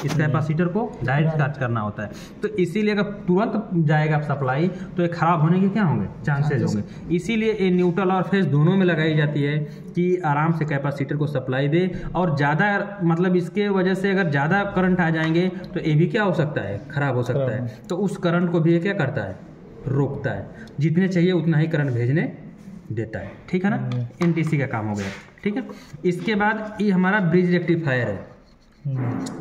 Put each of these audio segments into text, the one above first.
इस कैपेसिटर को direct charge करना होता है। तो इसीलिए अगर तुरंत जाएगा सप्लाई तो ये खराब होने के क्या होंगे, चांसेज होंगे। इसीलिए ये न्यूट्रल और फेज दोनों में लगाई जाती है कि आराम से कैपेसिटर को सप्लाई दे। और ज़्यादा मतलब इसके वजह से अगर ज़्यादा करंट आ जाएंगे तो ये भी क्या हो सकता है, खराब हो सकता है। तो उस करंट को भी ये क्या करता है, रोकता है। जितने चाहिए उतना ही करंट भेजने देता है, ठीक है ना। एनटीसी का काम हो गया, ठीक है। इसके बाद ये हमारा ब्रिज रेक्टिफायर है।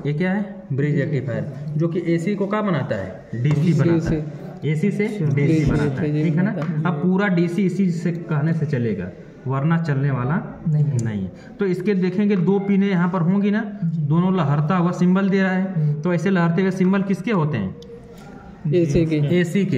ये क्या है, ब्रिज रेक्टिफायर, जो कि एसी को क्या बनाता है, डीसी बनाता है, एसी से डीसी बनाता है, ठीक है ना। अब पूरा डीसी इसी से कहने से चलेगा, वरना चलने वाला नहीं है। तो इसके देखेंगे दो पिने यहाँ पर होंगी ना, दोनों लहरता हुआ सिंबल दे रहा है। तो ऐसे लहरते हुए सिंबल किसके होते हैं, एसी के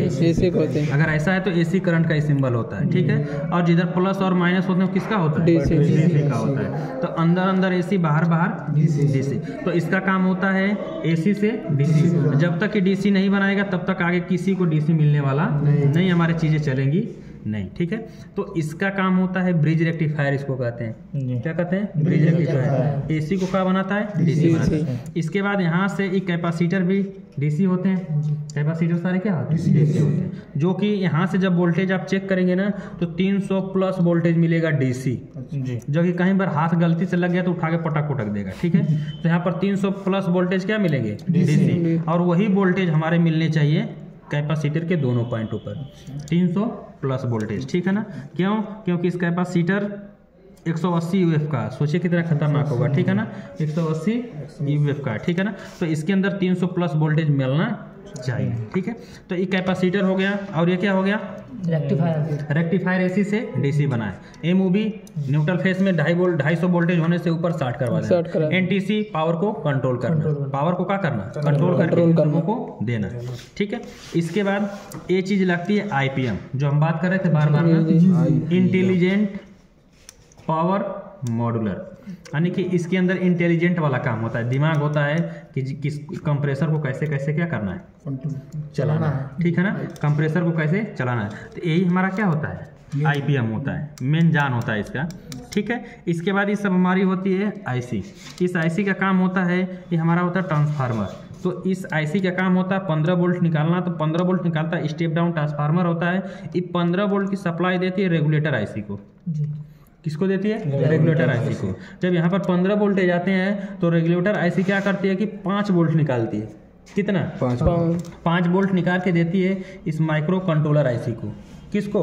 होते हैं। अगर ऐसा है तो एसी करंट का ही सिंबल होता है, ठीक है। और जिधर प्लस और माइनस होते हैं किसका होता है, डीसी का होता है। तो अंदर अंदर एसी, बाहर बाहर डीसी। तो इसका काम होता है एसी से डीसी। जब तक कि डीसी नहीं बनाएगा तब तक आगे किसी को डीसी मिलने वाला नहीं, हमारी चीजें चलेंगी नहीं, ठीक है। तो इसका काम होता है ब्रिज रेक्टिफायर, इसको कहते हैं, क्या कहते हैं, ब्रिज रेक्टिफायर। एसी को क्या बनाता है, डीसी बनाता है। इसके बाद यहाँ से एक कैपेसिटर भी डीसी होते हैं। कैपेसिटर सारे क्या होते हैं, डीसी होते हैं। जो कि यहाँ से जब वोल्टेज आप चेक करेंगे ना तो 300 प्लस वोल्टेज मिलेगा डीसी, जो कि कहीं पर हाथ गलती से लग गया तो उठा के पटक देगा, ठीक है। तो यहाँ पर 300 प्लस वोल्टेज क्या मिलेंगे, डीसी। और वही वोल्टेज हमारे मिलने चाहिए कैपेसिटर के दोनों पॉइंटों पर, 300 प्लस वोल्टेज, ठीक है ना। क्यों, क्योंकि इस कैपेसिटर 180 यूएफ का, सोचिए कितना खतरनाक होगा, ठीक है ना, 180 यूएफ का, ठीक है ना। तो इसके अंदर 300 प्लस वोल्टेज मिलना चाहिए, ठीक है। तो ये कैपेसिटर हो गया। और ये क्या हो गया, रेक्टिफायर एसी से डीसी बनाए। एमओबी न्यूट्रल फेस में 250 वोल्टेज होने से ऊपर स्टार्ट करवा देना। एनटीसी पावर को कंट्रोल करना, पावर को क्या करना, कंट्रोल करके लोगों को देना, ठीक है। इसके बाद ये चीज लगती है आईपीएम, जो हम बात कर रहे थे बार बार ना, इंटेलिजेंट पावर मॉड्यूलर, यानी कि इसके अंदर इंटेलिजेंट वाला काम होता है, दिमाग होता है कि किस कंप्रेसर को कैसे कैसे क्या करना है, चलाना है, ठीक है ना। कंप्रेसर को कैसे चलाना है, तो यही हमारा क्या होता है, आईपीएम होता है, मेन जान होता है इसका, ठीक है। इसके बाद ये सब हमारी होती है आईसी। इस आईसी का काम होता है, ये हमारा होता है ट्रांसफार्मर। तो इस आईसी का काम होता है 15 वोल्ट निकालना, तो 15 वोल्ट निकालता है, स्टेप डाउन ट्रांसफार्मर होता है। ये 15 वोल्ट की सप्लाई देती है रेगुलेटर आईसी को। किसको देती है, रेगुलेटर आईसी को। जब यहाँ पर 15 वोल्टेज आते हैं तो रेगुलेटर आईसी क्या करती है कि 5 वोल्ट निकालती है। कितना, 5 वोल्ट निकाल के देती है इस माइक्रो कंट्रोलर आईसी को। किसको,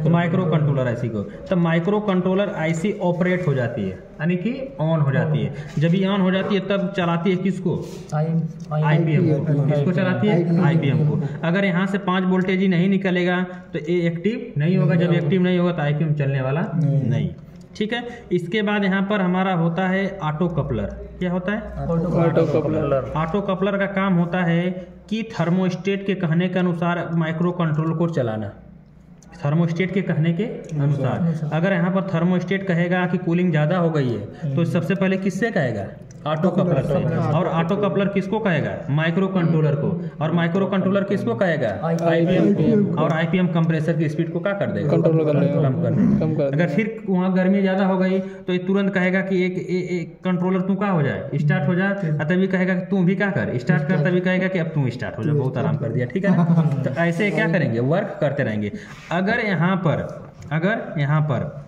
माइक्रो कंट्रोलर आईसी को। तब माइक्रो कंट्रोलर आईसी ऑपरेट हो जाती है, यानी कि ऑन हो जाती है। जब ये ऑन हो जाती है तब चलाती है किसको, आईपीएम को। किसको चलाती है, आईपीएम को। अगर यहाँ से 5 वोल्टेज ही नहीं निकलेगा तो ये एक्टिव नहीं होगा। जब एक्टिव नहीं होगा तो आईपीएम चलने वाला नहीं, ठीक है। इसके बाद यहाँ पर हमारा होता है ऑटो कपलर। क्या होता है, ऑटो कपलर। ऑटो कपलर का काम होता है कि थर्मोस्टेट के कहने के अनुसार माइक्रो कंट्रोल को चलाना। थर्मोस्टेट के कहने के अनुसार अगर यहाँ पर थर्मोस्टेट कहेगा कि कूलिंग ज़्यादा हो गई है तो सबसे पहले किससे कहेगा, ऑटो कपलर से। और ऑटो कपलर किसको कहेगा, माइक्रो कंट्रोलर को। और माइक्रो कंट्रोलर किसको कहेगा, आईपीएम को। और आईपीएम कंप्रेसर की स्पीड को क्या कर देगा, कम कर देगा। अगर फिर वहाँ गर्मी ज़्यादा हो गई तो ये तुरंत कहेगा कि एक कंट्रोलर तू क्या हो जाए, स्टार्ट हो जाए। तभी कहेगा कि तू भी क्या कर, स्टार्ट कर। तभी कहेगा कि अब तू स्टार्ट हो जा, बहुत आराम कर दिया, ठीक है ना। तो ऐसे क्या करेंगे, वर्क करते रहेंगे। अगर यहाँ पर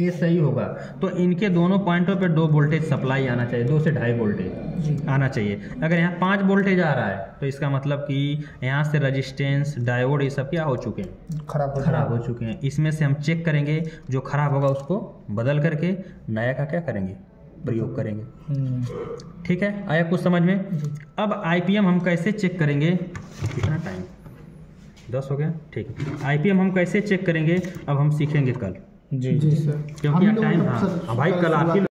ये सही होगा तो इनके दोनों पॉइंटों पे 2 वोल्टेज सप्लाई आना चाहिए, 2 से 2.5 वोल्टेज आना चाहिए। अगर यहाँ 5 वोल्टेज आ रहा है तो इसका मतलब कि यहाँ से रेजिस्टेंस, डायोड, ये सब क्या हो चुके हैं, खराब हो चुके हैं। इसमें से हम चेक करेंगे, जो खराब होगा उसको बदल करके नया का क्या करेंगे, प्रयोग करेंगे, ठीक है। आया कुछ समझ में। अब आईपीएम हम कैसे चेक करेंगे, कितना टाइम, 10 हो गया, ठीक है। आईपीएम हम कैसे चेक करेंगे अब हम सीखेंगे कल, जी सर, क्योंकि टाइम, हाँ भाई कल आप ही